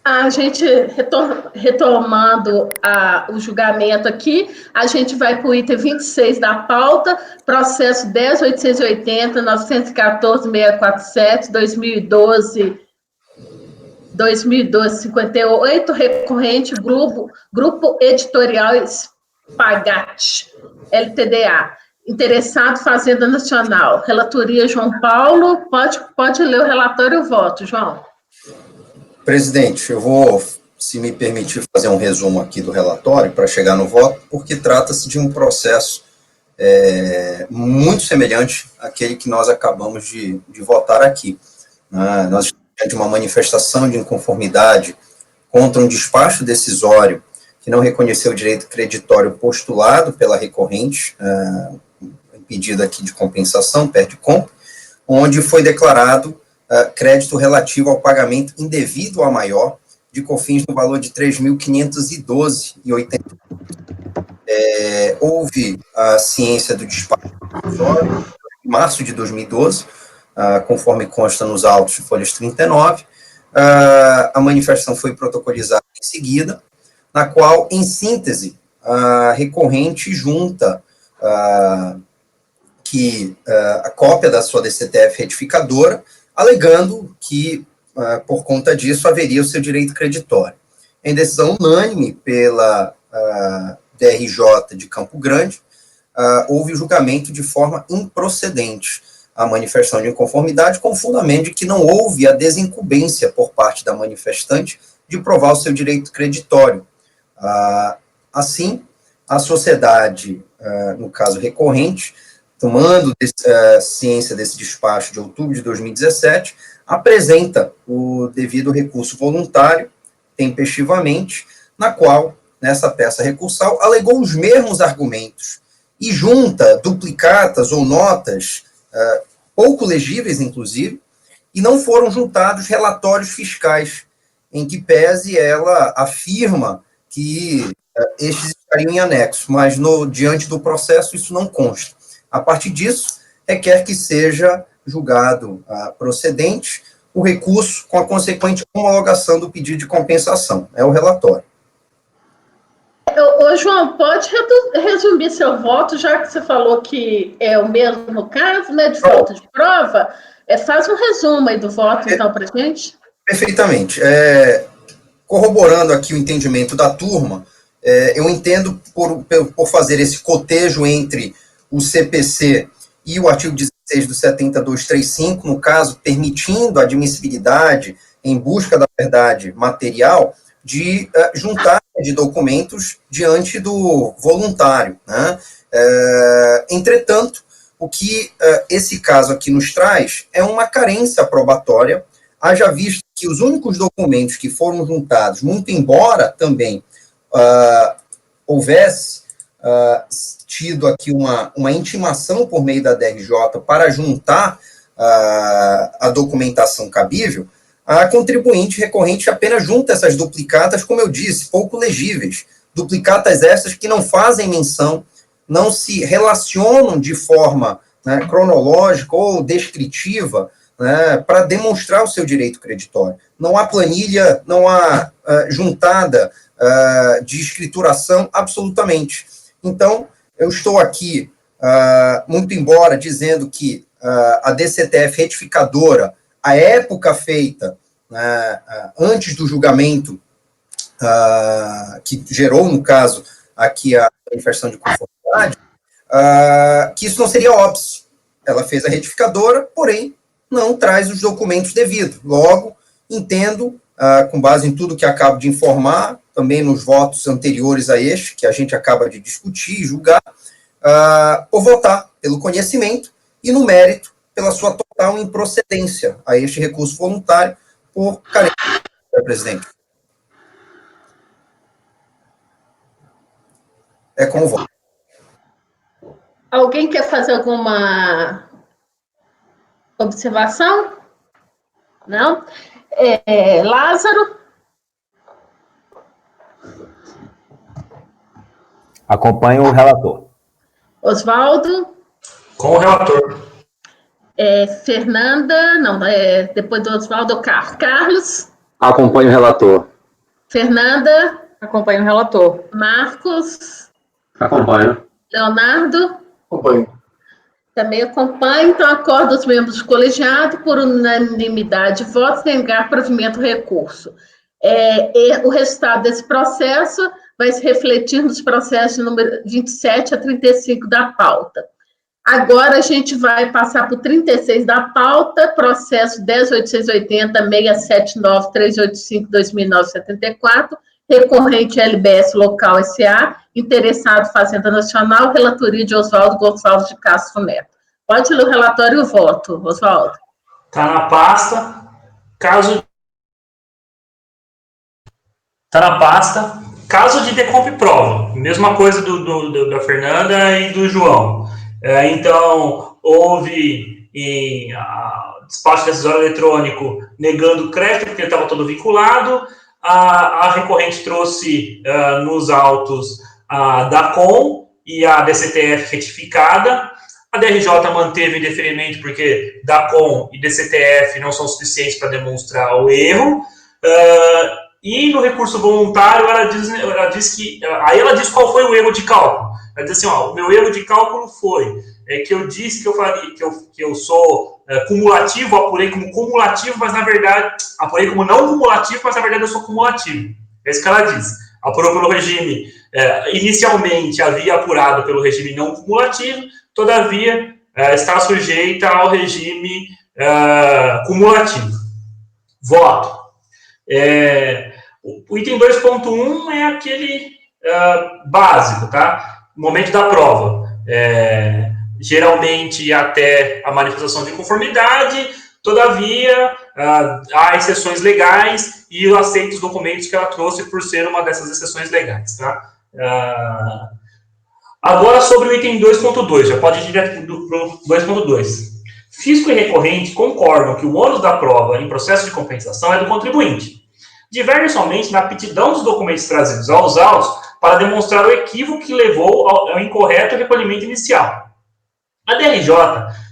A gente, retomando o julgamento aqui, a gente vai para o item 26 da pauta, processo 10.880, 914.647, 2012, recorrente, grupo editorial Spagatti, LTDA. Interessado, Fazenda Nacional. Relatoria, João Paulo. Pode ler o relatório e o voto, João. Presidente, eu vou, se me permitir, fazer um resumo aqui do relatório para chegar no voto, porque trata-se de um processo muito semelhante àquele que nós acabamos de votar aqui. Nós estamos diante de uma manifestação de inconformidade contra um despacho decisório que não reconheceu o direito creditório postulado pela recorrente, pedido aqui de compensação, PERDCOMP, onde foi declarado crédito relativo ao pagamento indevido a maior de COFINS no valor de R$ 3.512,80. Houve a ciência do despacho em março de 2012, conforme consta nos autos de folhas 39, a manifestação foi protocolizada em seguida, na qual, em síntese, a recorrente junta a cópia da sua DCTF retificadora, alegando que, por conta disso, haveria o seu direito creditório. Em decisão unânime pela DRJ de Campo Grande, houve o julgamento de forma improcedente a manifestação de inconformidade, com fundamento de que não houve a desincumbência por parte da manifestante de provar o seu direito creditório. Assim, a sociedade, no caso recorrente, tomando ciência desse despacho de outubro de 2017, apresenta o devido recurso voluntário, tempestivamente, na qual, nessa peça recursal, alegou os mesmos argumentos e junta duplicatas ou notas, pouco legíveis, inclusive, e não foram juntados relatórios fiscais, em que pese ela afirma que estes estariam em anexo, mas diante do processo isso não consta. A partir disso, requer que seja julgado procedente o recurso com a consequente homologação do pedido de compensação. É o relatório. Ô, João, pode resumir seu voto, já que você falou que é o mesmo caso, né, de falta de prova, faz um resumo aí do voto, então, para a gente. Perfeitamente. Corroborando aqui o entendimento da turma, eu entendo por fazer esse cotejo entre o CPC e o artigo 16 do 7235, no caso, permitindo a admissibilidade em busca da verdade material de juntar de documentos diante do voluntário, né? Entretanto, o que esse caso aqui nos traz é uma carência probatória, haja visto que os únicos documentos que foram juntados, muito embora também houvesse tido aqui uma intimação por meio da DRJ para juntar a documentação cabível, a contribuinte recorrente apenas junta essas duplicatas, como eu disse, pouco legíveis. Duplicatas essas que não fazem menção, não se relacionam de forma cronológica ou descritiva para demonstrar o seu direito creditório. Não há planilha, não há juntada de escrituração, absolutamente. Então, eu estou aqui, muito embora dizendo que a DCTF retificadora, a época feita antes do julgamento, que gerou, no caso, aqui a manifestação de conformidade, que isso não seria óbvio. Ela fez a retificadora, porém, não traz os documentos devidos. Logo, entendo, com base em tudo que acabo de informar, também nos votos anteriores a este, que a gente acaba de discutir e julgar, por votar pelo conhecimento e, no mérito, pela sua total improcedência a este recurso voluntário por carência, presidente. É com o voto. Alguém quer fazer alguma observação? Não? Lázaro? Acompanho o relator. Oswaldo? Com o relator. Fernanda? Não, depois do Oswaldo, Carlos? Acompanho o relator. Fernanda? Acompanho o relator. Marcos? Acompanho. Leonardo? Acompanho. Também acompanho. Então, acordo os membros do colegiado por unanimidade de votos negar provimento do recurso. O resultado desse processo vai se refletir nos processos de número 27 a 35 da pauta. Agora a gente vai passar para o 36 da pauta, processo 10.880.679.385.2009.74, recorrente LBS Local S.A., interessado Fazenda Nacional, relatoria de Oswaldo Gonçalves de Castro Neto. Pode ler o relatório e o voto, Oswaldo. Está na pasta. Caso de decompre prova. Mesma coisa da Fernanda e do João. Então, houve despacho decisório eletrônico negando crédito, porque estava todo vinculado. A recorrente trouxe nos autos a DACOM e a DCTF retificada. A DRJ manteve indeferimento, porque DACOM e DCTF não são suficientes para demonstrar o erro. E no recurso voluntário, ela diz que... Aí ela diz qual foi o erro de cálculo. Ela diz assim, o meu erro de cálculo foi que eu disse que eu sou cumulativo, apurei como cumulativo, mas na verdade... Apurei como não cumulativo, mas na verdade eu sou cumulativo. É isso que ela diz. Apurou pelo regime... inicialmente havia apurado pelo regime não cumulativo, todavia está sujeita ao regime cumulativo. Voto. O item 2.1 é aquele básico, tá? Momento da prova. Geralmente até a manifestação de conformidade, todavia há exceções legais e eu aceito os documentos que ela trouxe por ser uma dessas exceções legais, tá? Agora sobre o item 2.2, já pode ir direto para o 2.2. Fisco e recorrente concordam que o ônus da prova em processo de compensação é do contribuinte. Divergem somente na aptidão dos documentos trazidos aos autos para demonstrar o equívoco que levou ao incorreto recolhimento inicial. A DRJ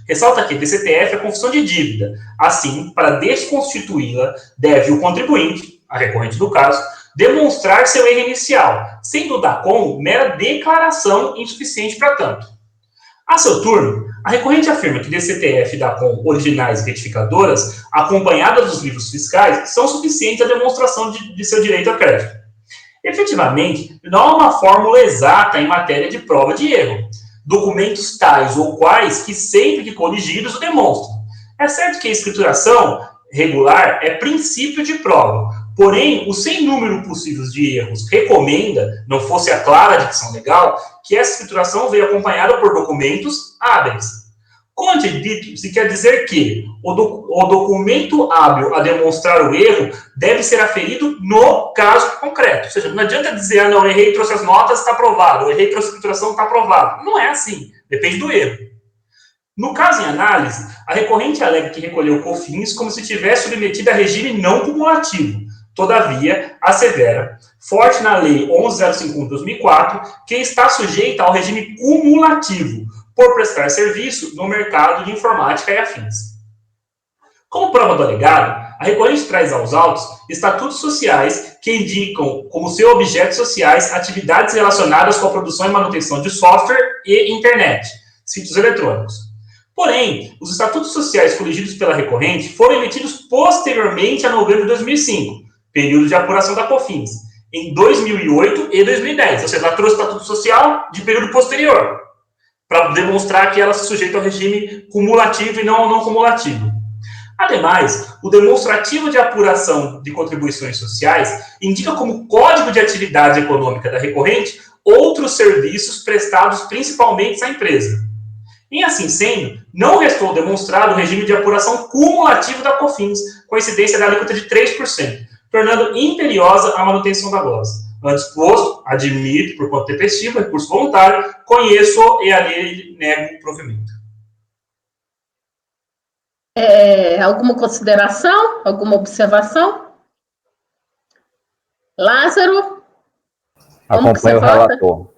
ressalta que DCTF é confissão de dívida. Assim, para desconstituí-la, deve o contribuinte, a recorrente do caso, demonstrar seu erro inicial, sendo o DACOM mera declaração insuficiente para tanto. A seu turno, a recorrente afirma que DCTF e DACOM originais e retificadoras, acompanhadas dos livros fiscais, são suficientes à demonstração de seu direito a crédito. Efetivamente, não há uma fórmula exata em matéria de prova de erro. Documentos tais ou quais que, sempre que corrigidos, o demonstram. É certo que a escrituração regular é princípio de prova, porém, o sem número possível de erros recomenda, não fosse a clara dicção legal, que essa escrituração veio acompanhada por documentos hábeis. Conte dito, se quer dizer que o documento hábil a demonstrar o erro deve ser aferido no caso concreto. Ou seja, não adianta dizer, não, errei, trouxe as notas, está aprovado, errei, trouxe a escrituração, está aprovado. Não é assim, depende do erro. No caso em análise, a recorrente alega que recolheu COFINS como se tivesse submetido a regime não cumulativo. Todavia, assevera, forte na Lei 11.051/2004, que está sujeita ao regime cumulativo, por prestar serviço no mercado de informática e afins. Como prova do alegado, a recorrente traz aos autos estatutos sociais que indicam como seu objeto sociais atividades relacionadas com a produção e manutenção de software e internet, sítios eletrônicos. Porém, os estatutos sociais coligidos pela recorrente foram emitidos posteriormente a novembro de 2005, período de apuração da COFINS, em 2008 e 2010, ou seja, ela trouxe estatuto social de período posterior, para demonstrar que ela se sujeita ao regime cumulativo e não cumulativo. Ademais, o demonstrativo de apuração de contribuições sociais indica como código de atividade econômica da recorrente outros serviços prestados principalmente à empresa. Em assim sendo, não restou demonstrado o regime de apuração cumulativo da COFINS, com incidência da alíquota de 3%, tornando imperiosa a manutenção da glosa. Antes posto, admito, por conta tempestiva, recurso voluntário, conheço e ali nego o provimento. Alguma consideração? Alguma observação? Lázaro? Acompanho o relator.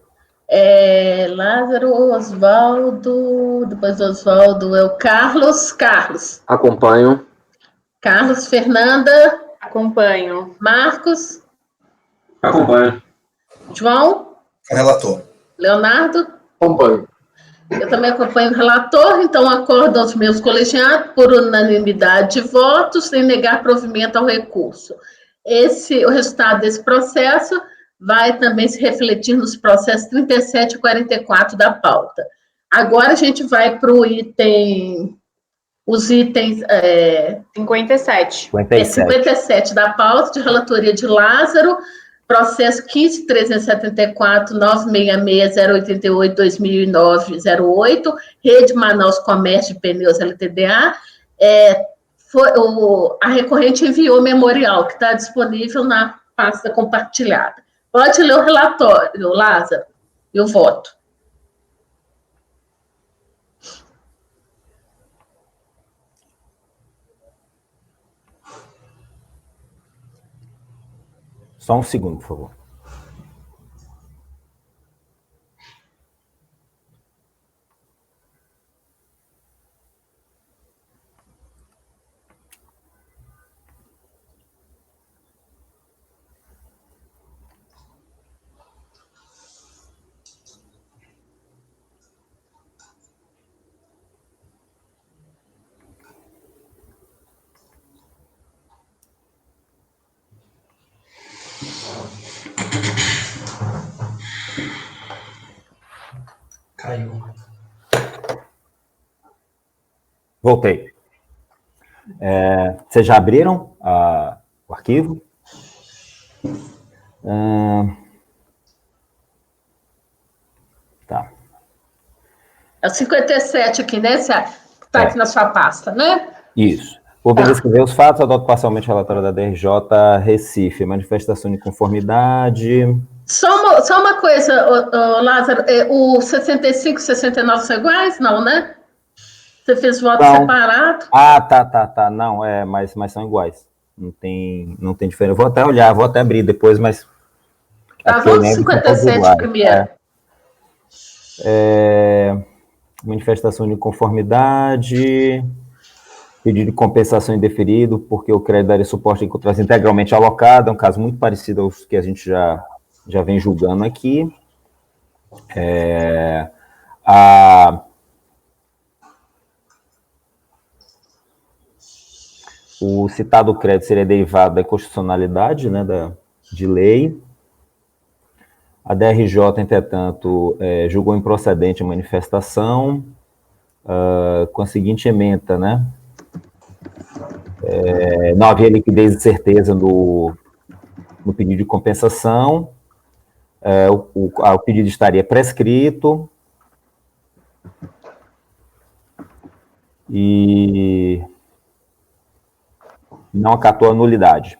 Lázaro, Oswaldo, depois do Oswaldo é o Carlos. Carlos. Acompanho. Carlos, Fernanda. Acompanho. Marcos. Acompanho. João? Com o relator. Leonardo? Acompanho. Eu também acompanho o relator, então acordo aos meus colegiados por unanimidade de votos, sem negar provimento ao recurso. O resultado desse processo vai também se refletir nos processos 37 e 44 da pauta. Agora a gente vai para os itens 57. 57 da pauta, de relatoria de Lázaro, processo 15.374.966.088.2009.08, Rede Manaus Comércio de Pneus LTDA. A recorrente enviou o memorial, que está disponível na pasta compartilhada. Pode ler o relatório, Lázaro, e o voto. Só um segundo, por favor. Caiu. Voltei. Vocês já abriram o arquivo? Tá. É o 57 aqui, né? Está aqui na sua pasta, né? Isso. Por bem descrever os fatos, adoto parcialmente o relatório da DRJ Recife, manifestação de conformidade. Só uma coisa, Lázaro, o 65 e 69 são iguais? Não, né? Você fez voto separado? Tá. Não, mas são iguais. Não tem diferença. Vou até olhar, vou até abrir depois, mas... Vamos 57 primeiro. Manifestação de conformidade, pedido de compensação indeferido, porque o crédito daria suporte em contrato integralmente alocado, é um caso muito parecido aos que a gente já vem julgando aqui. O citado crédito seria derivado da inconstitucionalidade, né, de lei. A DRJ, entretanto, julgou improcedente a manifestação, com a seguinte ementa, né? Não havia liquidez e certeza no pedido de compensação, o pedido estaria prescrito, e não acatou a nulidade.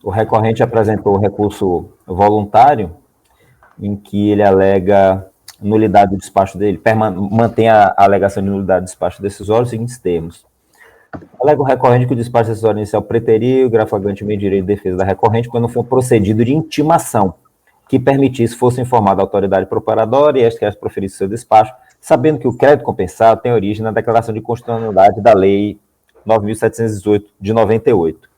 O recorrente apresentou recurso voluntário, em que ele alega nulidade do despacho dele, mantém a alegação de nulidade do despacho decisório, os seguintes termos. Alega o recorrente que o despacho decisório inicial preteriu o flagrantemente direito de defesa da recorrente quando for procedido de intimação que permitisse fosse informada a autoridade procuratória e esta que proferisse seu despacho, sabendo que o crédito compensado tem origem na declaração de constitucionalidade da Lei 9.718, de 98.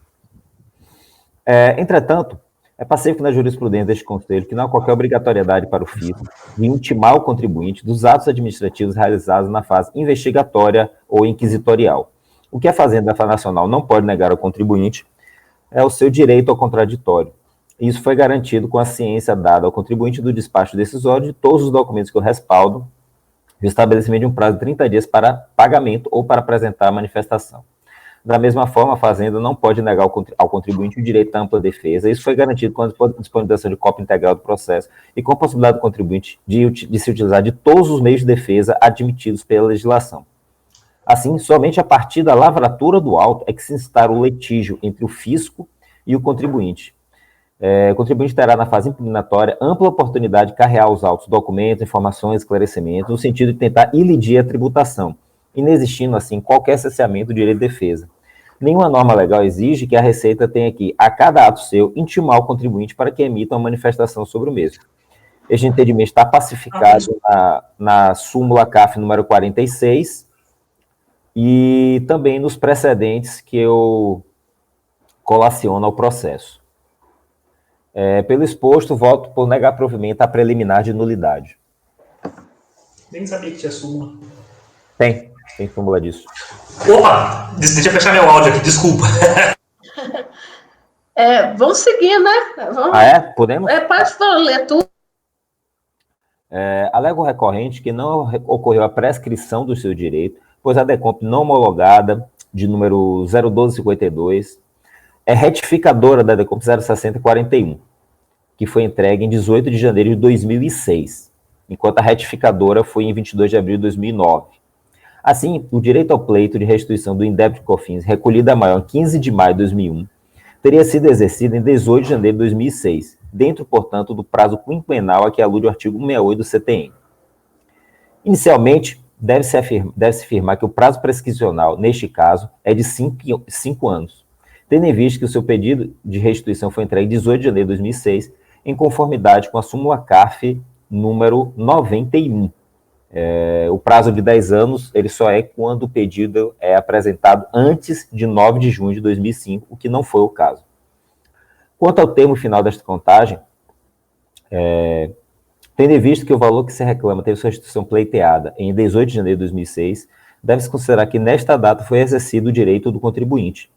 Entretanto, é pacífico na jurisprudência deste Conselho que não há qualquer obrigatoriedade para o fisco de intimar o contribuinte dos atos administrativos realizados na fase investigatória ou inquisitorial. O que a Fazenda Nacional não pode negar ao contribuinte é o seu direito ao contraditório. Isso foi garantido com a ciência dada ao contribuinte do despacho decisório de todos os documentos que o respaldam e o estabelecimento de um prazo de 30 dias para pagamento ou para apresentar a manifestação. Da mesma forma, a Fazenda não pode negar ao contribuinte o direito à ampla defesa. Isso foi garantido com a disponibilização de cópia integral do processo e com a possibilidade do contribuinte de se utilizar de todos os meios de defesa admitidos pela legislação. Assim, somente a partir da lavratura do auto é que se instaura o litígio entre o fisco e o contribuinte. O contribuinte terá, na fase impugnatória, ampla oportunidade de carrear os autos, documentos, informações, esclarecimentos, no sentido de tentar ilidir a tributação, inexistindo, assim, qualquer cesseamento do direito de defesa. Nenhuma norma legal exige que a Receita tenha que, a cada ato seu, intimar o contribuinte para que emita uma manifestação sobre o mesmo. Este entendimento está pacificado na súmula CAF número 46 e também nos precedentes que eu colaciona o processo. Pelo exposto, voto por negar provimento à preliminar de nulidade. Nem sabia que tinha súmula. Tem súmula disso. Opa! Deixa eu fechar meu áudio aqui, desculpa. Vamos seguir, né? Vamos... Podemos? Pode ler tudo. Alega o recorrente que não ocorreu a prescrição do seu direito, pois a DECOMP não homologada, de número 01252, é retificadora da DECOMP 06041, que foi entregue em 18 de janeiro de 2006, enquanto a retificadora foi em 22 de abril de 2009. Assim, o direito ao pleito de restituição do indébito de COFINS, recolhido a maior em 15 de maio de 2001, teria sido exercido em 18 de janeiro de 2006, dentro, portanto, do prazo quinquenal a que alude o artigo 168 do CTN. Inicialmente, deve-se afirmar que o prazo prescricional, neste caso, é de 5 anos, tendo em vista que o seu pedido de restituição foi entregue em 18 de janeiro de 2006, em conformidade com a súmula CARF número 91. O prazo de 10 anos, ele só é quando o pedido é apresentado antes de 9 de junho de 2005, o que não foi o caso. Quanto ao termo final desta contagem, tendo em vista que o valor que se reclama teve sua restituição pleiteada em 18 de janeiro de 2006, deve-se considerar que nesta data foi exercido o direito do contribuinte.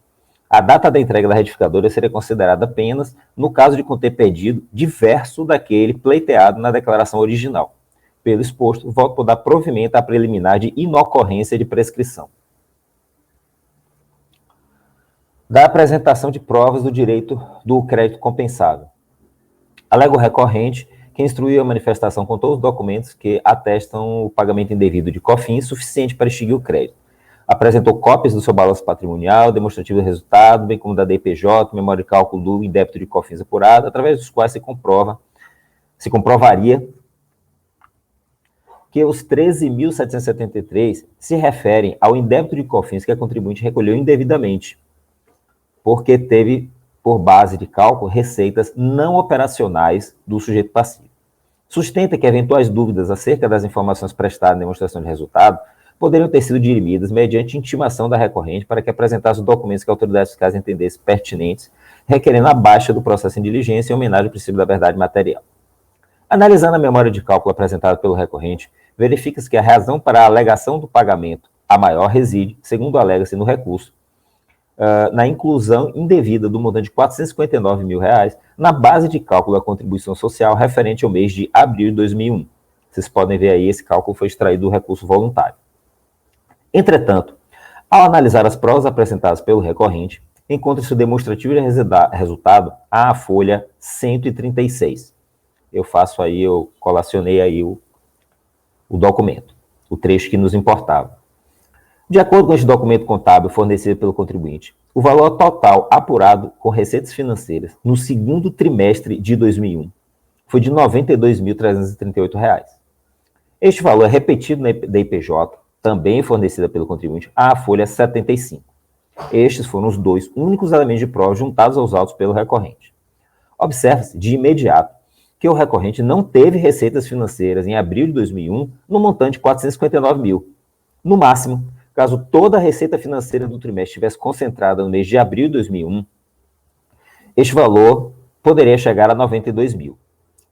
A data da entrega da retificadora seria considerada apenas no caso de conter pedido diverso daquele pleiteado na declaração original. Pelo exposto, voto por dar provimento à preliminar de inocorrência de prescrição. Da apresentação de provas do direito do crédito compensável. Alega o recorrente que instruiu a manifestação com todos os documentos que atestam o pagamento indevido de COFINS suficiente para extinguir o crédito. Apresentou cópias do seu balanço patrimonial, demonstrativo do resultado, bem como da DPJ, memória de cálculo do indébito de COFINS apurado, através dos quais se comprovaria que os 13.773 se referem ao indébito de COFINS que a contribuinte recolheu indevidamente, porque teve por base de cálculo receitas não operacionais do sujeito passivo. Sustenta que eventuais dúvidas acerca das informações prestadas em demonstração de resultado poderiam ter sido dirimidas mediante intimação da recorrente para que apresentasse os documentos que a autoridade fiscal entendesse pertinentes, requerendo a baixa do processo em diligência em homenagem ao princípio da verdade material. Analisando a memória de cálculo apresentada pelo recorrente, verifica-se que a razão para a alegação do pagamento a maior reside, segundo alega-se no recurso, na inclusão indevida do montante de R$ 459 mil na base de cálculo da contribuição social referente ao mês de abril de 2001. Vocês podem ver aí, esse cálculo foi extraído do recurso voluntário. Entretanto, ao analisar as provas apresentadas pelo recorrente, encontra-se o demonstrativo de resultado à folha 136. Eu colacionei aí o documento, o trecho que nos importava. De acordo com este documento contábil fornecido pelo contribuinte, o valor total apurado com receitas financeiras no segundo trimestre de 2001 foi de R$ 92.338. Este valor é repetido na DIPJ, também fornecida pelo contribuinte, à folha 75. Estes foram os dois únicos elementos de prova juntados aos autos pelo recorrente. Observa-se, de imediato, que o recorrente não teve receitas financeiras em abril de 2001 no montante de R$ 459 mil. No máximo, caso toda a receita financeira do trimestre estivesse concentrada no mês de abril de 2001, este valor poderia chegar a R$ 92 mil.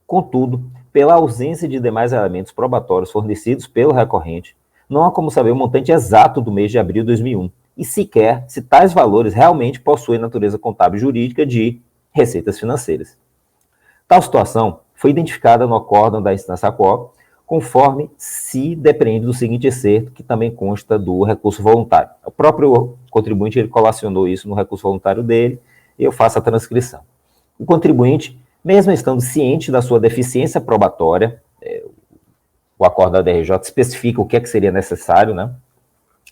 Contudo, pela ausência de demais elementos probatórios fornecidos pelo recorrente, não há como saber o montante exato do mês de abril de 2001, e sequer se tais valores realmente possuem natureza contábil e jurídica de receitas financeiras. Tal situação foi identificada no acórdão da instância quo, conforme se depreende do seguinte excerto, que também consta do recurso voluntário. O próprio contribuinte ele colacionou isso no recurso voluntário dele, e eu faço a transcrição. O contribuinte, mesmo estando ciente da sua deficiência probatória, o acórdão da DRJ especifica o que é que seria necessário,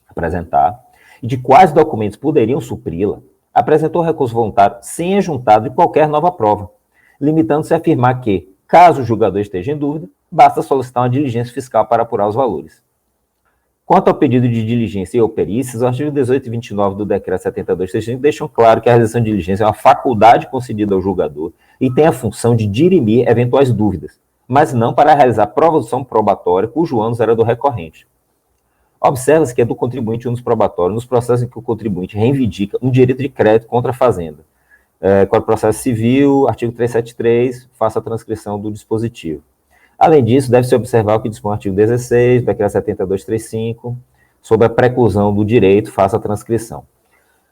apresentar, e de quais documentos poderiam supri-la, apresentou o recurso voluntário sem ajuntado de qualquer nova prova, limitando-se a afirmar que, caso o julgador esteja em dúvida, basta solicitar uma diligência fiscal para apurar os valores. Quanto ao pedido de diligência e ou perícias, o artigo 18 e 29 do Decreto 72/35 deixam claro que a realização de diligência é uma faculdade concedida ao julgador e tem a função de dirimir eventuais dúvidas, mas não para realizar produção probatória cujo ônus era do recorrente. Observa-se que é do contribuinte ônus probatório nos processos em que o contribuinte reivindica um direito de crédito contra a Fazenda, Código de Processo Civil, artigo 373, faça a transcrição do dispositivo. Além disso, deve-se observar o que dispõe o artigo 16, decreto 7235, sobre a preclusão do direito, faça a transcrição.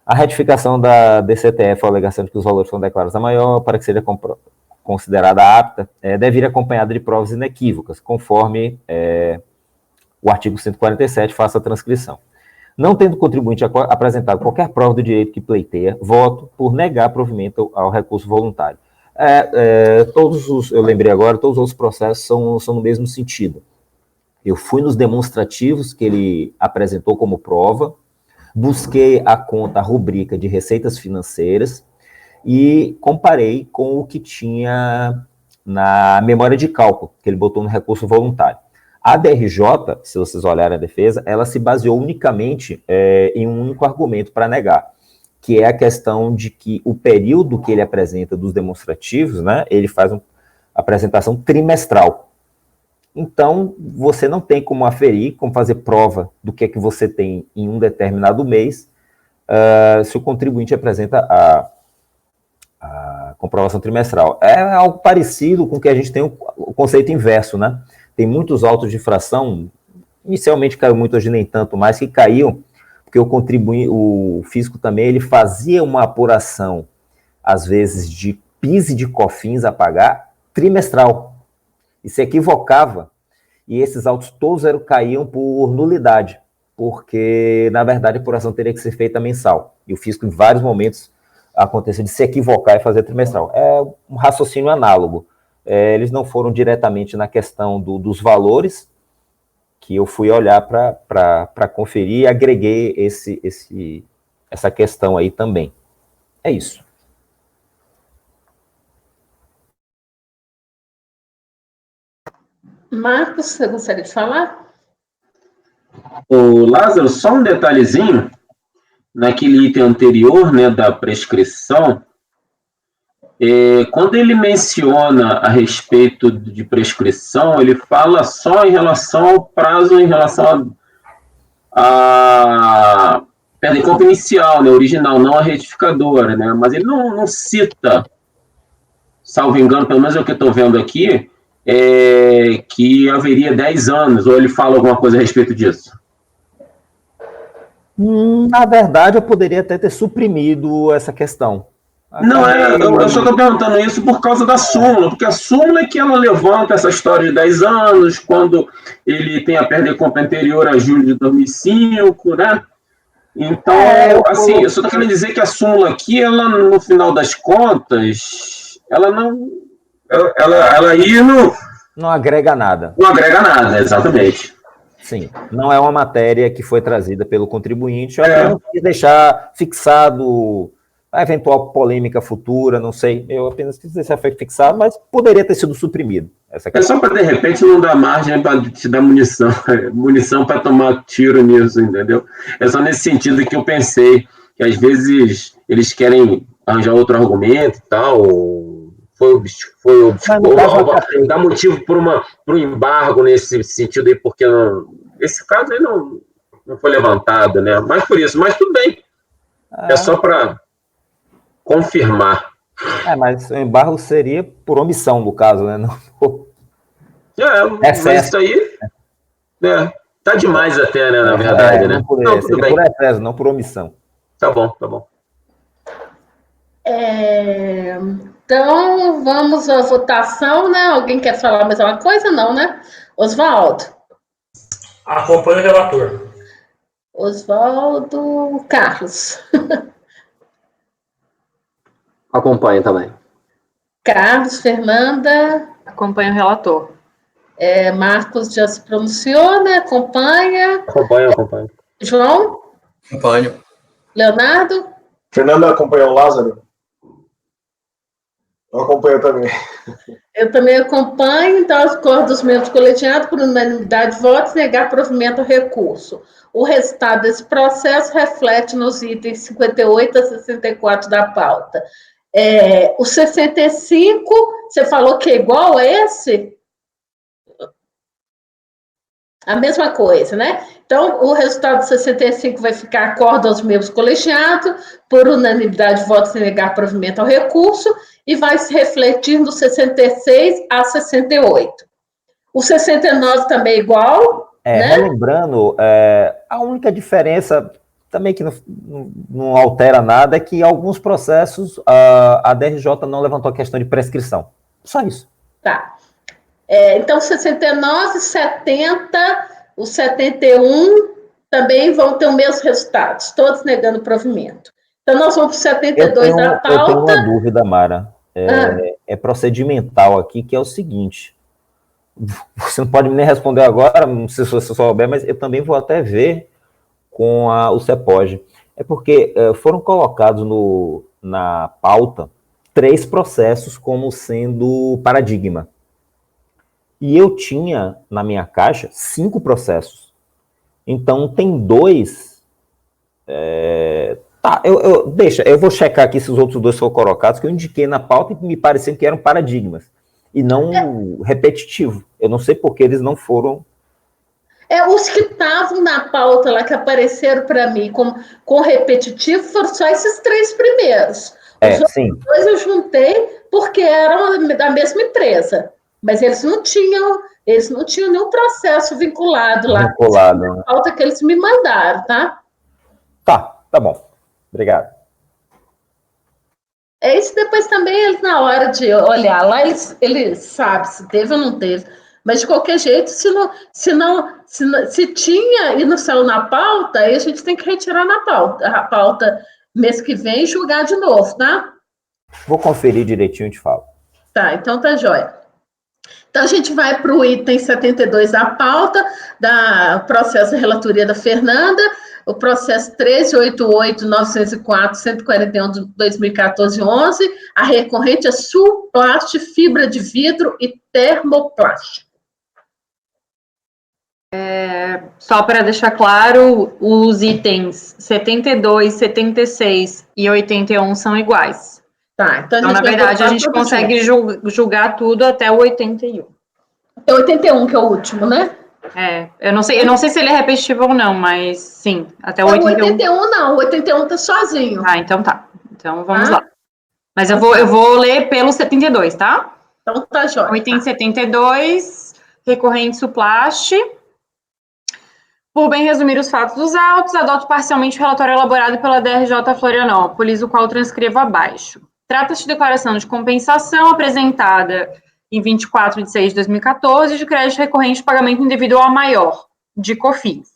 A retificação da DCTF, a alegação de que os valores foram declarados a maior, para que seja considerada apta, deve ir acompanhada de provas inequívocas, conforme o artigo 147, faça a transcrição. Não tendo o contribuinte apresentado qualquer prova do direito que pleiteia, voto por negar provimento ao recurso voluntário. Eu lembrei agora, todos os outros processos são no mesmo sentido. Eu fui nos demonstrativos que ele apresentou como prova, busquei a conta, a rubrica de receitas financeiras e comparei com o que tinha na memória de cálculo, que ele botou no recurso voluntário. A DRJ, se vocês olharem a defesa, ela se baseou unicamente em um único argumento para negar, que é a questão de que o período que ele apresenta dos demonstrativos, né, ele faz uma apresentação trimestral. Então, você não tem como aferir, como fazer prova do que é que você tem em um determinado mês, se o contribuinte apresenta a comprovação trimestral. É algo parecido com o que a gente tem o conceito inverso, né? Tem muitos autos de infração, inicialmente caiu muito, hoje nem tanto mais, que caíam, porque o fisco também ele fazia uma apuração, às vezes, de PIS e de COFINS a pagar trimestral, e se equivocava, e esses autos todos caíam por nulidade, porque, na verdade, a apuração teria que ser feita mensal, e o fisco, em vários momentos, aconteceu de se equivocar e fazer trimestral. É um raciocínio análogo. Eles não foram diretamente na questão dos valores, que eu fui olhar para conferir e agreguei essa questão aí também. É isso. Marcos, você gostaria de falar? Ô, Lázaro, só um detalhezinho, naquele item anterior, né, da prescrição, quando ele menciona a respeito de prescrição, ele fala só em relação ao prazo, em relação a compra inicial, né, original, não a retificadora, né, mas ele não cita, salvo engano, pelo menos é o que eu estou vendo aqui, que haveria 10 anos, ou ele fala alguma coisa a respeito disso? Na verdade, eu poderia até ter suprimido essa questão. Não, eu só estou perguntando isso por causa da súmula, porque a súmula é que ela levanta essa história de 10 anos, quando ele tem a perda de compra anterior a julho de 2005, né? Então, assim, eu só estou querendo dizer que a súmula aqui, ela, no final das contas, ela não... Ela aí não agrega nada. Não agrega nada, exatamente. Sim, não é uma matéria que foi trazida pelo contribuinte, eu apenas quis deixar fixado a eventual polêmica futura, não sei, eu apenas quis deixar fixado, mas poderia ter sido suprimido. É só para, de repente, não dar margem para te dar munição para tomar tiro nisso, entendeu? É só nesse sentido que eu pensei, que às vezes eles querem arranjar outro argumento e tal, dá motivo para um embargo nesse sentido aí, porque esse caso aí não foi levantado, né? Mas por isso, mas tudo bem. É só para confirmar. Mas o embargo seria por omissão, no caso, né? Não por... mas isso aí tá demais até, né, na verdade, né? Não, tudo bem. Por excesso, não por omissão. Tá bom, tá bom. Então, vamos à votação, né? Alguém quer falar mais alguma coisa? Não, né? Oswaldo. Acompanho o relator. Oswaldo. Carlos. Acompanho também. Carlos, Fernanda. Acompanho o relator. Marcos já se pronunciou, né? Acompanha. Acompanho. João? Acompanho. Leonardo? Fernanda acompanhou o Lázaro? Eu acompanho também. Eu também acompanho, então, os acordos dos membros colegiados, por unanimidade de votos, negar provimento ao recurso. O resultado desse processo reflete nos itens 58 a 64 da pauta. O 65, você falou que é igual a esse? A mesma coisa, né? Então, o resultado de 65 vai ficar acordo aos membros colegiados, por unanimidade de votos sem negar provimento ao recurso, e vai se refletir do 66 a 68. O 69 também é igual, né? Relembrando, a única diferença, também que não altera nada, é que alguns processos a DRJ não levantou a questão de prescrição. Só isso. Tá. Então, 69, 70, o 71 também vão ter os mesmos resultados, todos negando provimento. Então, nós vamos para o 72 da pauta. Eu tenho uma dúvida, Mara. É procedimental aqui, que é o seguinte. Você não pode nem responder agora, não sei se você souber, mas eu também vou até ver com o CEPOG. É porque foram colocados na pauta 3 processos como sendo paradigma. E eu tinha, na minha caixa, 5 processos. Então, tem 2... eu vou checar aqui se os outros 2 foram colocados, que eu indiquei na pauta e me pareciam que eram paradigmas. E não repetitivo. Eu não sei por que eles não foram... Os que estavam na pauta lá, que apareceram para mim com repetitivo, foram só esses 3 primeiros. Os sim. outros 2 eu juntei porque eram da mesma empresa. Mas eles não tinham nenhum processo vinculado lá. Vinculado, né? A pauta que eles me mandaram, tá? Tá bom. Obrigado. Isso depois também, eles, na hora de olhar lá, eles sabem se teve ou não teve. Mas, de qualquer jeito, se tinha e não saiu na pauta, aí a gente tem que retirar a pauta mês que vem e julgar de novo, tá? Vou conferir direitinho e te falo. Tá, então tá jóia. Então, a gente vai para o item 72 da pauta, da processo de relatoria da Fernanda, o processo 1388-904-141 de 2014-11, a recorrente é Sulplast, fibra de vidro e termoplast. Só para deixar claro, os itens 72, 76 e 81 são iguais. Tá, então na verdade, a gente consegue julgar tudo até o 81. Até o 81, que é o último, né? Eu não sei se ele é repetitivo ou não, mas sim, até o 81. O 81 não, o 81 tá sozinho. Então tá. Então vamos lá. Mas eu vou ler pelo 72, tá? Então tá jóia. O item 72, recorrente Sulplast. Por bem resumir os fatos dos autos, adoto parcialmente o relatório elaborado pela DRJ Florianópolis, o qual transcrevo abaixo. Trata-se de declaração de compensação apresentada em 24 de 6 de 2014 de crédito recorrente de pagamento indevido ao maior, de COFINS.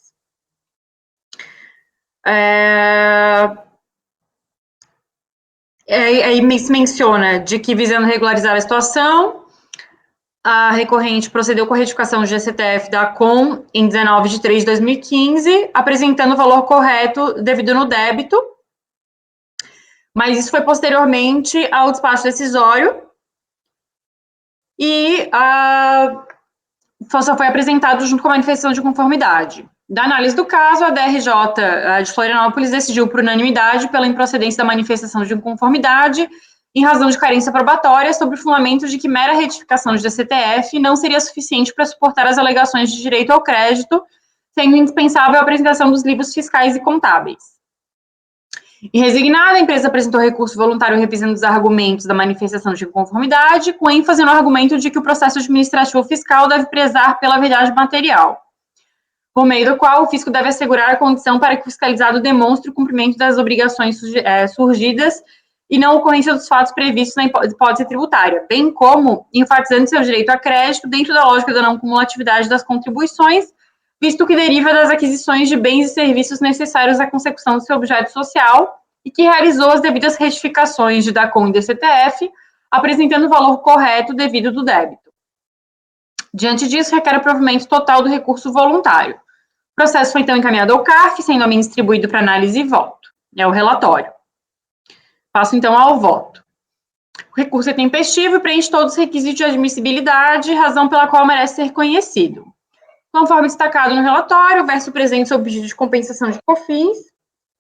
Aí menciona de que, visando regularizar a situação, a recorrente procedeu com a retificação do GCTF da COM em 19 de 3 de 2015, apresentando o valor correto devido no débito, mas isso foi posteriormente ao despacho decisório e só foi apresentado junto com a manifestação de conformidade. Da análise do caso, a DRJ de Florianópolis decidiu por unanimidade pela improcedência da manifestação de inconformidade em razão de carência probatória, sob o fundamento de que mera retificação de DCTF não seria suficiente para suportar as alegações de direito ao crédito, sendo indispensável a apresentação dos livros fiscais e contábeis. Em resignada, a empresa apresentou recurso voluntário revisando os argumentos da manifestação de inconformidade, com ênfase no argumento de que o processo administrativo fiscal deve prezar pela verdade material, por meio do qual o fisco deve assegurar a condição para que o fiscalizado demonstre o cumprimento das obrigações surgidas e não ocorrência dos fatos previstos na hipótese tributária, bem como enfatizando seu direito a crédito dentro da lógica da não cumulatividade das contribuições, visto que deriva das aquisições de bens e serviços necessários à consecução do seu objeto social e que realizou as devidas retificações de DACOM e DCTF, apresentando o valor correto devido do débito. Diante disso, requer o provimento total do recurso voluntário. O processo foi, então, encaminhado ao CARF, sendo a mim distribuído para análise e voto. É o relatório. Passo, então, ao voto. O recurso é tempestivo e preenche todos os requisitos de admissibilidade, razão pela qual merece ser conhecido. Conforme destacado no relatório, o verso presente sobre o pedido de compensação de COFINS,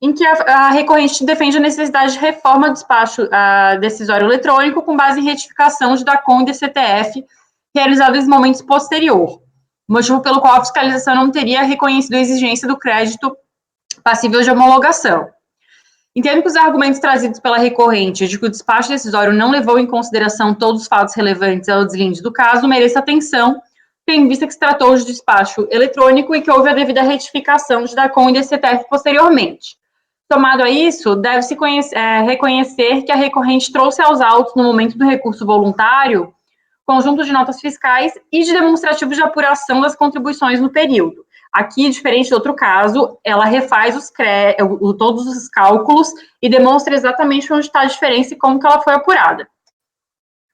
em que a recorrente defende a necessidade de reforma do despacho decisório eletrônico com base em retificação de DACOM e DCTF, realizado em momentos posterior, motivo pelo qual a fiscalização não teria reconhecido a exigência do crédito passível de homologação. Entendo que os argumentos trazidos pela recorrente de que o despacho decisório não levou em consideração todos os fatos relevantes ao deslinde do caso mereça atenção, tendo em vista que se tratou de despacho eletrônico e que houve a devida retificação de DACOM e DCTF posteriormente. Somado a isso, deve-se reconhecer que a recorrente trouxe aos autos, no momento do recurso voluntário, conjunto de notas fiscais e de demonstrativos de apuração das contribuições no período. Aqui, diferente do outro caso, ela refaz todos os cálculos e demonstra exatamente onde está a diferença e como que ela foi apurada.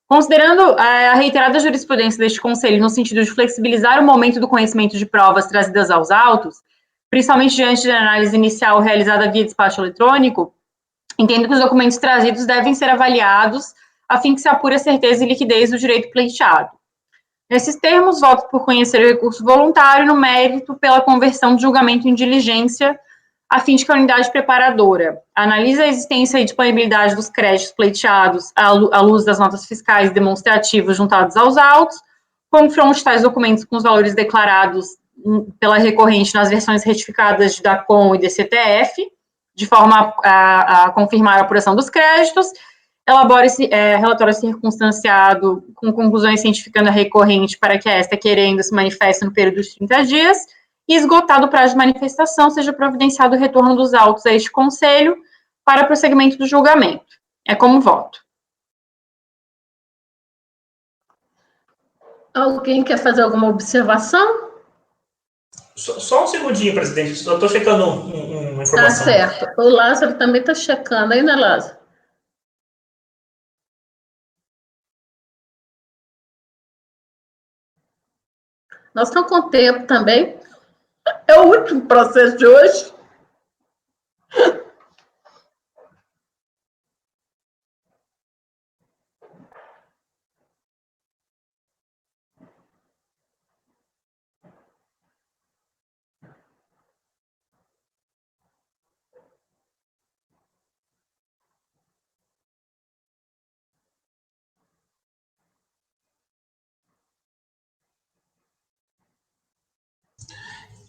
Considerando a reiterada jurisprudência deste Conselho no sentido de flexibilizar o momento do conhecimento de provas trazidas aos autos, principalmente diante da análise inicial realizada via despacho eletrônico, entendo que os documentos trazidos devem ser avaliados a fim que se apure a certeza e liquidez do direito pleiteado. Nesses termos, voto por conhecer o recurso voluntário no mérito pela conversão de julgamento em diligência, a fim de que a unidade preparadora analise a existência e disponibilidade dos créditos pleiteados à luz das notas fiscais demonstrativas juntadas aos autos, confronte tais documentos com os valores declarados pela recorrente nas versões retificadas de DACOM e DCTF, de forma a confirmar a apuração dos créditos, elabore relatório circunstanciado com conclusões cientificando a recorrente para que esta, querendo, se manifeste no período de 30 dias, e esgotado o prazo de manifestação, seja providenciado o retorno dos autos a este Conselho para prosseguimento do julgamento. É como voto. Alguém quer fazer alguma observação? Só um segundinho, presidente. Eu estou checando uma informação. Tá certo. O Lázaro também está checando. Aí, né, Lázaro? Nós estamos com tempo também. É o último processo de hoje.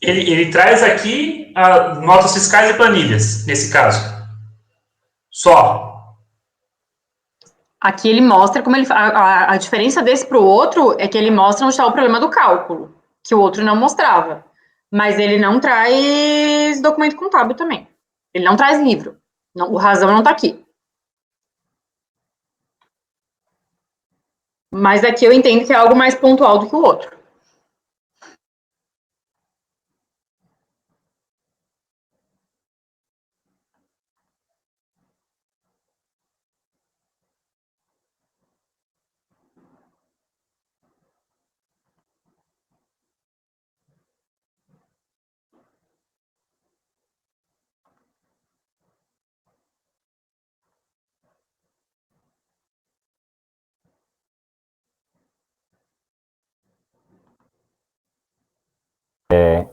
Ele traz aqui notas fiscais e planilhas, nesse caso. Só. Aqui ele mostra como a diferença desse para o outro é que ele mostra onde está o problema do cálculo, que o outro não mostrava. Mas ele não traz documento contábil também. Ele não traz livro. Não, o razão não está aqui. Mas aqui eu entendo que é algo mais pontual do que o outro.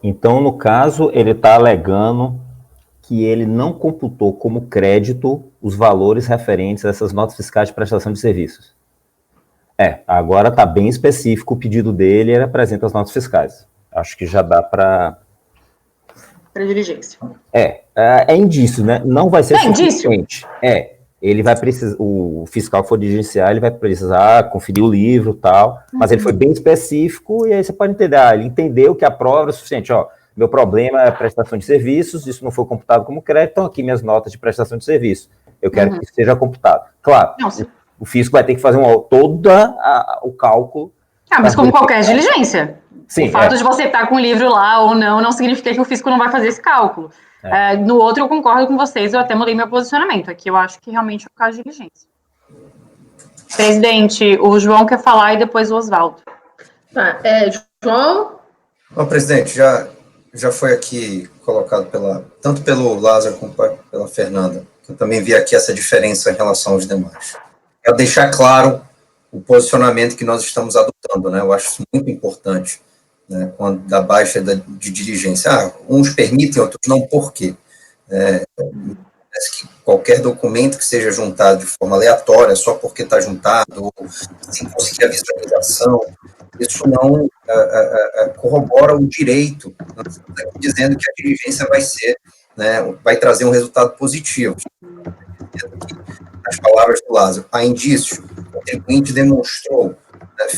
Então, no caso, ele está alegando que ele não computou como crédito os valores referentes a essas notas fiscais de prestação de serviços. Agora está bem específico o pedido dele, ele apresenta as notas fiscais. Acho que já dá para... Para diligência. É indício, né? Não vai ser suficiente. Ele vai precisar, o fiscal que for diligenciar, ele vai precisar conferir o livro e tal, mas ele foi bem específico, e aí você pode entender, ele entendeu que a prova é suficiente, meu problema é prestação de serviços, isso não foi computado como crédito, então aqui minhas notas de prestação de serviço, eu quero que isso seja computado. Claro, o fisco vai ter que fazer todo o cálculo. Mas como qualquer diligência. Sim, o fato de você estar com o livro lá ou não significa que o fisco não vai fazer esse cálculo. No outro, eu concordo com vocês, eu até mudei meu posicionamento. Aqui eu acho que realmente é o caso de diligência. Presidente, o João quer falar e depois o Oswaldo. Tá, João? Presidente, já foi aqui colocado tanto pelo Lázaro como pela Fernanda, que eu também vi aqui essa diferença em relação aos demais. Quero deixar claro o posicionamento que nós estamos adotando, né? Eu acho isso muito importante. Né, quando da baixa de diligência. Uns permitem, outros não, por quê? parece que qualquer documento que seja juntado de forma aleatória, só porque está juntado, ou sem conseguir a visualização, isso não corrobora o direito, dizendo que a diligência vai ser, né, vai trazer um resultado positivo. As palavras do Lázaro, há indício, o contribuinte demonstrou,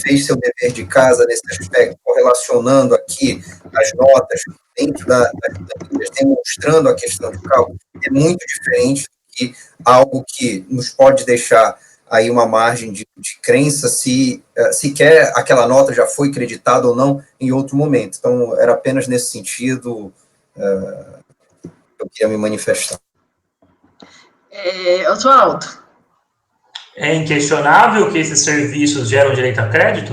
fez seu dever de casa nesse aspecto, correlacionando aqui as notas dentro das planilhas, demonstrando a questão de cálculo, é muito diferente de algo que nos pode deixar aí uma margem de crença se sequer aquela nota já foi creditada ou não em outro momento. Então, era apenas nesse sentido que eu queria me manifestar. Oswaldo? É inquestionável que esses serviços geram direito a crédito?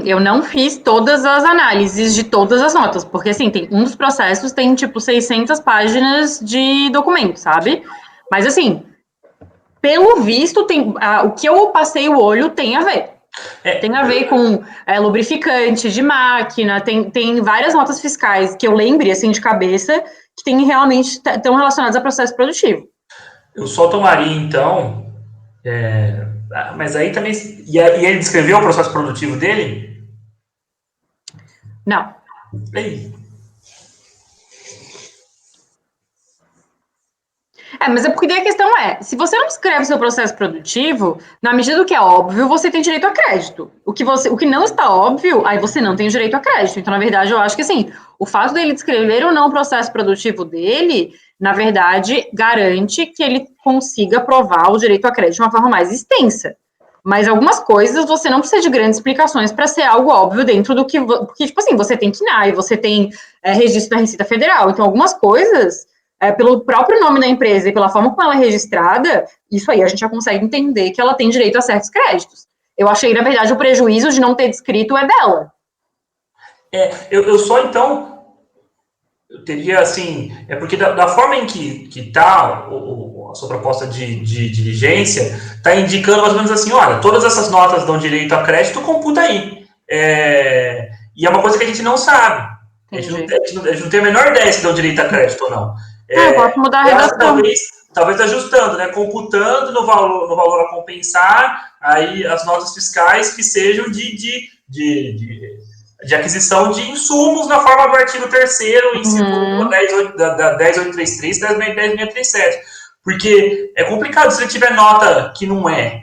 Eu não fiz todas as análises de todas as notas, porque, assim, um dos processos tem, tipo, 600 páginas de documento, sabe? Mas, assim, pelo visto, o que eu passei o olho tem a ver. Tem a ver com lubrificante de máquina, tem várias notas fiscais que eu lembre, assim, de cabeça, que realmente estão relacionadas a processo produtivo. Eu só tomaria, então... mas aí também... E ele descreveu o processo produtivo dele? Não. Ei. Mas é porque a questão se você não descreve o seu processo produtivo, na medida do que é óbvio, você tem direito a crédito. O que não está óbvio, aí você não tem direito a crédito. Então, na verdade, eu acho que, assim, o fato dele descrever ou não o processo produtivo dele, na verdade, garante que ele consiga provar o direito a crédito de uma forma mais extensa. Mas algumas coisas você não precisa de grandes explicações para ser algo óbvio dentro do que... Porque, tipo assim, você tem CNAE, você tem registro da Receita Federal. Então, algumas coisas... pelo próprio nome da empresa e pela forma como ela é registrada, isso aí a gente já consegue entender que ela tem direito a certos créditos. Eu achei, na verdade, o prejuízo de não ter descrito é dela. Eu só, então, eu teria, assim, porque da forma em que está a sua proposta de diligência, está indicando mais ou menos assim, olha, todas essas notas dão direito a crédito, computa aí. E é uma coisa que a gente não sabe. A gente não tem a menor ideia se dão direito a crédito ou não. Posso mudar a redação. Talvez ajustando, né? Computando no valor a compensar, aí as notas fiscais que sejam de aquisição de insumos na forma do artigo 3º, inciso da 10833 e 10637. Porque é complicado se ele tiver nota que não é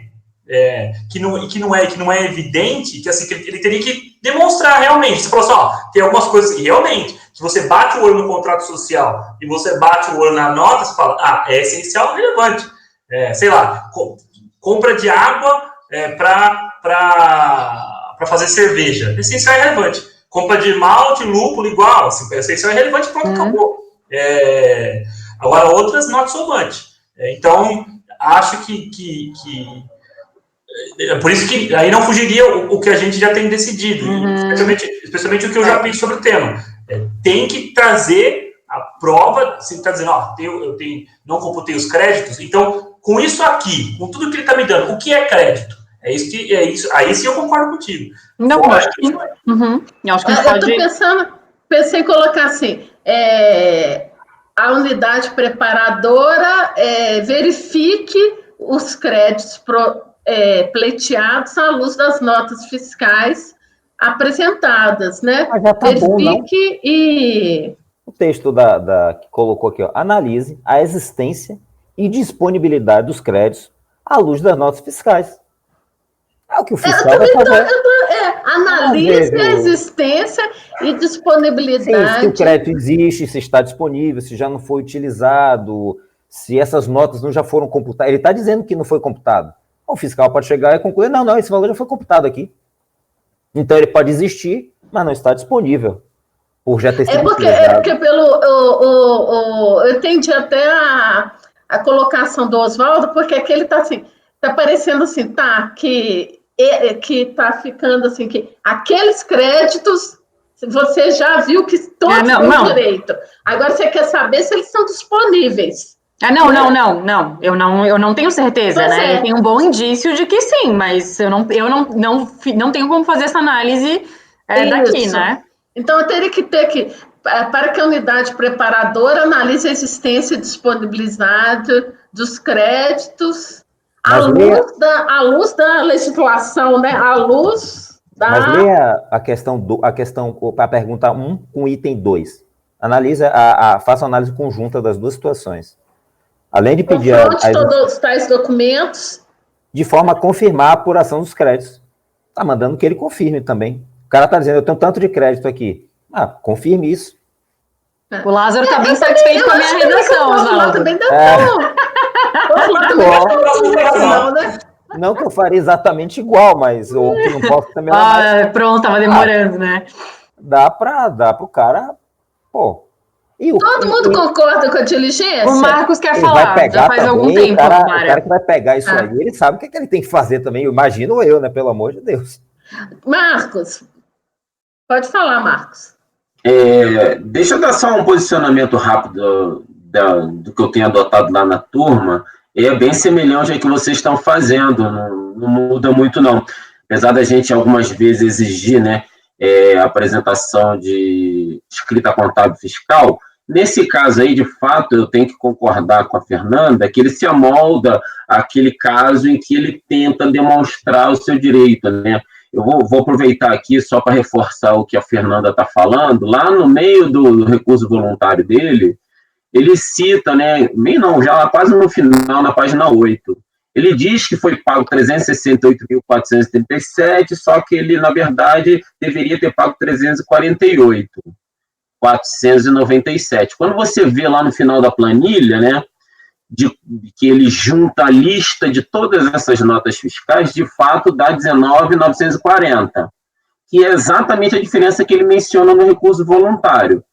evidente, que assim, que ele teria que demonstrar realmente. Você falou assim, tem algumas coisas que realmente, se você bate o olho no contrato social e você bate o olho na nota, você fala, é essencial e relevante. Sei lá, compra de água para fazer cerveja. É essencial e relevante. Compra de malte, lúpulo, igual. Assim, é essencial e relevante, pronto, acabou. Agora, outras not so much. Então, acho que por isso que aí não fugiria o que a gente já tem decidido, especialmente o que eu já penso sobre o tema. Tem que trazer a prova, se está dizendo, não computei os créditos, então, com isso aqui, com tudo que ele está me dando, o que é crédito? Aí sim eu concordo contigo. Não, eu acho que eu pensei em colocar assim, a unidade preparadora verifique os créditos pleiteados à luz das notas fiscais apresentadas, né? Mas já tá bom, não? E... O texto que colocou aqui, analise a existência e disponibilidade dos créditos à luz das notas fiscais. É o que o fiscal vai fazer. Analise a existência e disponibilidade. Sim, se o crédito existe, se está disponível, se já não foi utilizado, se essas notas não já foram computadas. Ele está dizendo que não foi computado. O fiscal pode chegar e concluir, não, esse valor já foi computado aqui. Então ele pode existir, mas não está disponível. Por já ter sido porque eu entendi até a colocação do Oswaldo, porque aqui ele está assim, está parecendo assim, que está ficando assim, que aqueles créditos você já viu que todos têm direito. Agora você quer saber se eles são disponíveis. Não. Eu não tenho certeza, né? Eu tenho um bom indício de que sim, mas eu não tenho como fazer essa análise daqui, né? Então eu teria que ter que para que a unidade preparadora analise a existência e disponibilidade dos créditos à luz da legislação, né? À luz da... Mas leia a questão, a pergunta 1 com o item 2. Analisa, faça uma análise conjunta das duas situações. Além de pedir... todos os tais documentos... De forma a confirmar a apuração dos créditos. Está mandando que ele confirme também. O cara está dizendo, eu tenho tanto de crédito aqui. Confirme isso. O Lázaro está bem satisfeito com a minha redação, Oswaldo. Não que eu faria exatamente igual, mas o que não posso também... Pronto, estava demorando, né? Dá para o cara... Pô... Todo mundo concorda com a diligência? O Marcos quer falar, já faz algum tempo. O cara que vai pegar isso aí, ele sabe o que ele tem que fazer também. Eu imagino eu, né? Pelo amor de Deus. Marcos, pode falar, Marcos. Deixa eu dar só um posicionamento rápido do que eu tenho adotado lá na turma. É bem semelhante ao que vocês estão fazendo, não muda muito, não. Apesar da gente, algumas vezes, exigir, né, a apresentação de escrita contábil fiscal, nesse caso aí, de fato, eu tenho que concordar com a Fernanda que ele se amolda àquele caso em que ele tenta demonstrar o seu direito, né? Eu vou aproveitar aqui só para reforçar o que a Fernanda está falando. Lá no meio do recurso voluntário dele, ele cita, né, já quase no final, na página 8, ele diz que foi pago 368.437, só que ele, na verdade, deveria ter pago 348.497. Quando você vê lá no final da planilha, né, que ele junta a lista de todas essas notas fiscais, de fato dá 19.940, que é exatamente a diferença que ele menciona no recurso voluntário.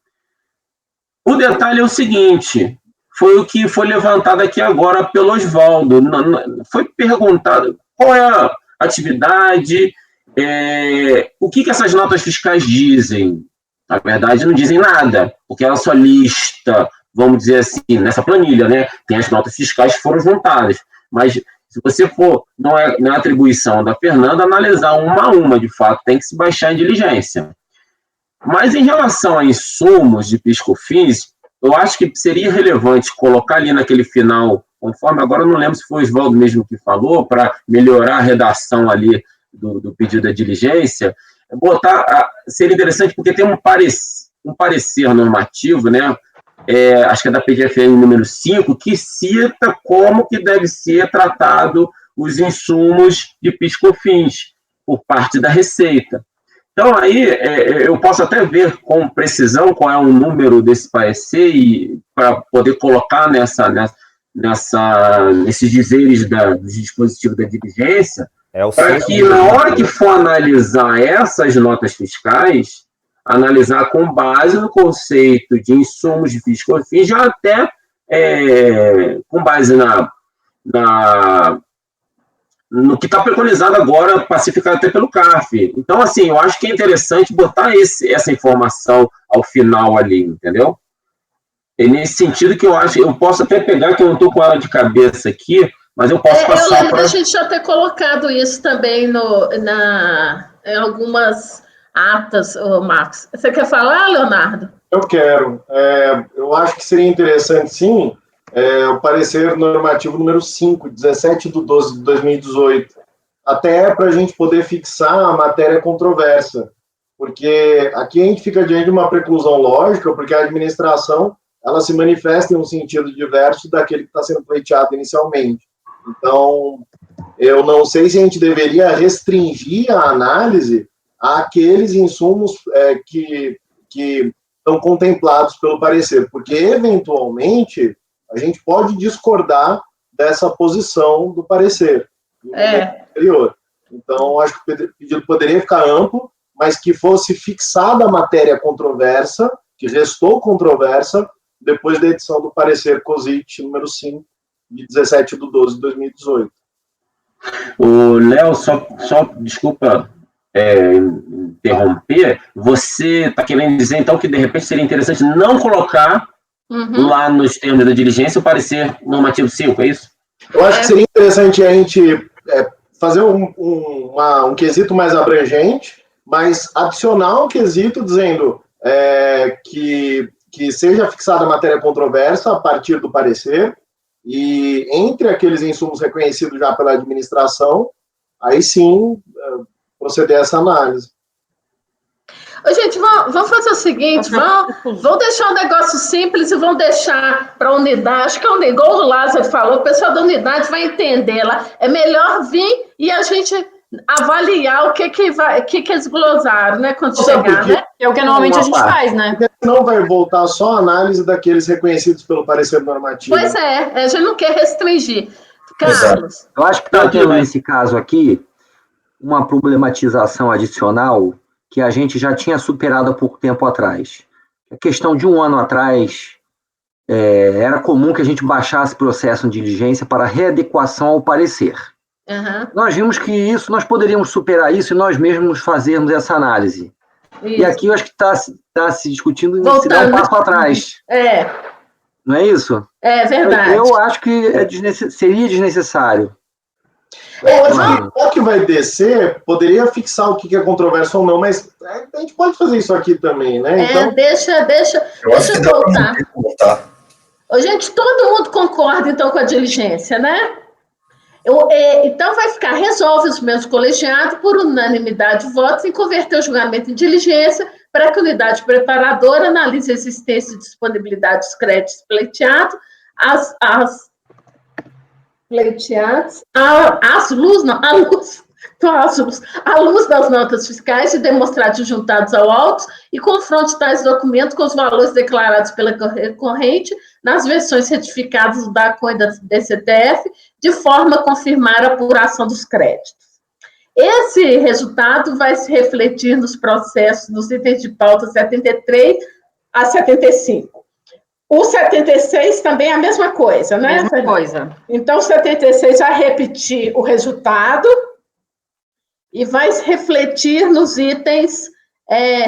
O detalhe é o seguinte, foi o que foi levantado aqui agora pelo Oswaldo. Foi perguntado qual é a atividade, o que essas notas fiscais dizem. Na verdade, não dizem nada, porque ela só lista, vamos dizer assim, nessa planilha, né, tem as notas fiscais que foram juntadas. Mas, se você for, não é atribuição da Fernanda, analisar uma a uma, de fato, tem que se baixar em diligência. Mas, em relação a insumos de PIS/COFINS, eu acho que seria relevante colocar ali naquele final, conforme, agora eu não lembro se foi o Oswaldo mesmo que falou, para melhorar a redação ali do pedido da diligência, seria interessante porque tem um parecer normativo, né, acho que é da PGFN número 5, que cita como que deve ser tratado os insumos de PIS/COFINS por parte da Receita. Então, aí, eu posso até ver com precisão qual é o número desse parecer para poder colocar nesses dizeres dos dispositivos da diligência, para que, na hora que for analisar essas notas fiscais, analisar com base no conceito de insumos de PIS/COFINS, já até com base no que está preconizado agora, pacificado até pelo CARF. Então, assim, eu acho que é interessante botar essa informação ao final ali, entendeu? É nesse sentido que eu posso até pegar, que eu não estou com ela de cabeça aqui, mas eu posso passar... Eu lembro da gente já ter colocado isso também em algumas atas, Marcos. Você quer falar, Leonardo? Eu quero. Eu acho que seria interessante, sim, o parecer normativo número 5, 17/12/2018, até para a gente poder fixar a matéria controversa, porque aqui a gente fica diante de uma preclusão lógica, porque a administração ela se manifesta em um sentido diverso daquele que está sendo pleiteado inicialmente. Então, eu não sei se a gente deveria restringir a análise àqueles insumos que estão contemplados pelo parecer, porque, eventualmente, a gente pode discordar dessa posição do parecer anterior. Então, acho que o pedido poderia ficar amplo, mas que fosse fixada a matéria controversa, que restou controversa, depois da edição do parecer COSIT número 5, de 17/12/2018. O Léo, só desculpa interromper, você está querendo dizer, então, que de repente seria interessante não colocar lá nos termos da diligência o parecer normativo 5, é isso? Eu acho que seria interessante a gente fazer um quesito mais abrangente, mas adicionar um quesito dizendo que seja fixada a matéria controversa a partir do parecer, e entre aqueles insumos reconhecidos já pela administração, aí sim proceder a essa análise. Gente, vamos fazer o seguinte, vamos deixar um negócio simples e vamos deixar para a unidade, acho que é igual o Lázaro falou, o pessoal da unidade vai entender lá, é melhor vir e a gente avaliar o que eles glosaram, né, quando chegar, né? É o que normalmente a gente faz, né? Porque senão vai voltar só a análise daqueles reconhecidos pelo parecer normativo. Pois é, a gente não quer restringir. Carlos. Eu acho que está tendo, nesse caso aqui, uma problematização adicional que a gente já tinha superado há pouco tempo atrás. A questão de 1 ano atrás, era comum que a gente baixasse processo de diligência para readequação ao parecer. Uhum. Nós vimos que nós poderíamos superar isso e nós mesmos fazermos essa análise. Isso. E aqui eu acho que está se discutindo se dar um passo atrás. Não é isso? É verdade. Eu acho que seria desnecessário. O que vai descer poderia fixar o que é controverso ou não, mas a gente pode fazer isso aqui também, né? Então, deixa eu voltar. Gente, todo mundo concorda, então, com a diligência, né? Então, vai ficar, resolve os meus colegiados, por unanimidade de votos, em converter o julgamento em diligência para que a unidade preparadora analise a existência e disponibilidade dos créditos pleiteados, à luz das notas fiscais e demonstrativos juntados ao auto e confronte tais documentos com os valores declarados pela recorrente nas versões certificadas da ACON e da DCTF, de forma a confirmar a apuração dos créditos. Esse resultado vai se refletir nos processos, nos itens de pauta 73 a 75. O 76 também é a mesma coisa, né? Mesma coisa. Então, o 76 vai repetir o resultado e vai se refletir nos itens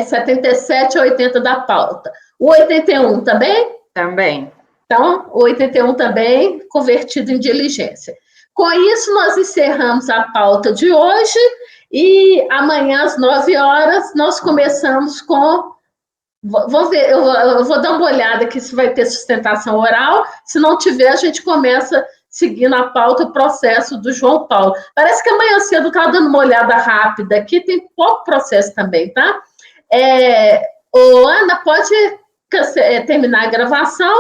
77 a 80 da pauta. O 81 também? Também. Então, o 81 também convertido em diligência. Com isso, nós encerramos a pauta de hoje e amanhã, às 9 horas, nós começamos com... Vamos ver, eu vou dar uma olhada aqui se vai ter sustentação oral. Se não tiver, a gente começa seguindo a pauta, o processo do João Paulo. Parece que amanhã cedo está dando uma olhada rápida aqui, tem pouco processo também, tá? Ana, pode terminar a gravação?